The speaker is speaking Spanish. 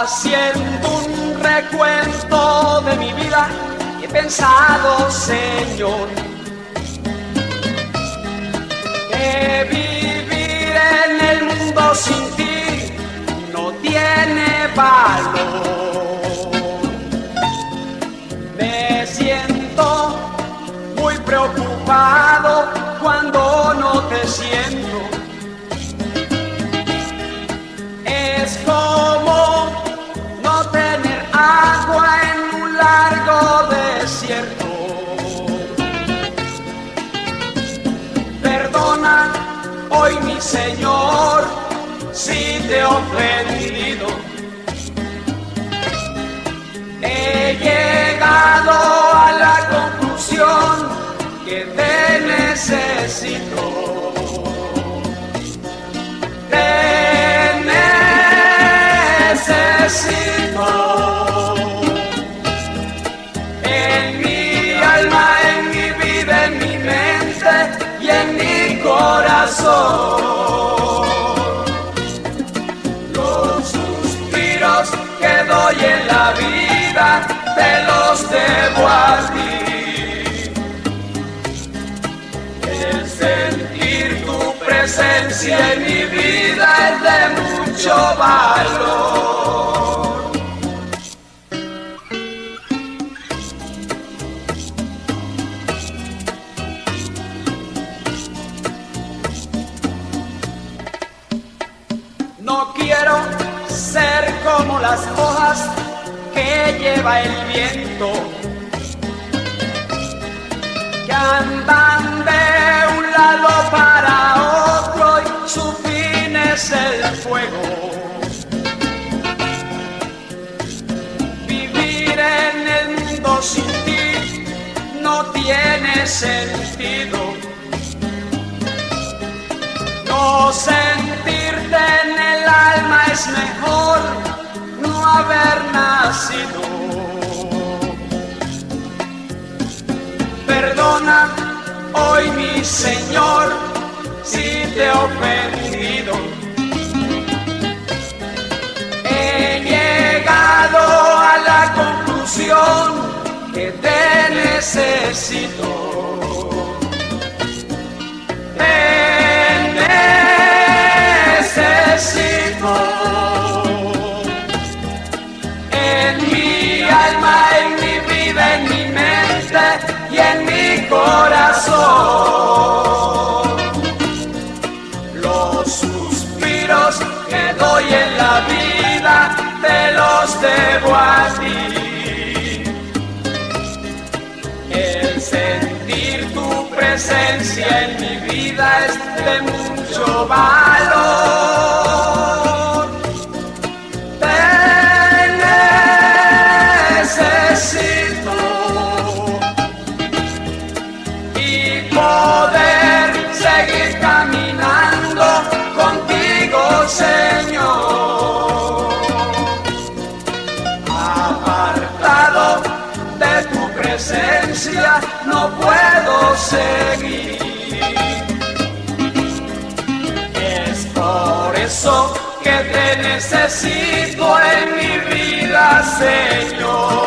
Haciendo un recuento de mi vida, he pensado, Señor, que vivir en el mundo sin ti no tiene valor. Me siento muy preocupado cuando no te siento. Es como no tener agua en un largo desierto. Perdona hoy, mi Señor, si te he ofendido. He llegado a la conclusión que te necesito. En mi alma, en mi vida, en mi mente y en mi corazón. Los suspiros que doy en la vida te los debo a ti. El sentir tu presencia en mi vida es de mucho valor. No quiero ser como las hojas que lleva el viento, que andan de un lado para otro y su fin es el fuego. Vivir en el mundo sin ti no tiene sentido. No sentirte en el alma es mejor no haber nacido. Perdona hoy, mi Señor, si te he ofendido. He llegado a la conclusión que te necesito. En mi alma, en mi vida, en mi mente y en mi corazón. Los suspiros que doy en la vida te los debo a ti. El sentir tu presencia en mi vida es de mucho valor. Poder seguir caminando contigo, Señor. Apartado de tu presencia no puedo seguir. Es por eso que te necesito en mi vida, Señor.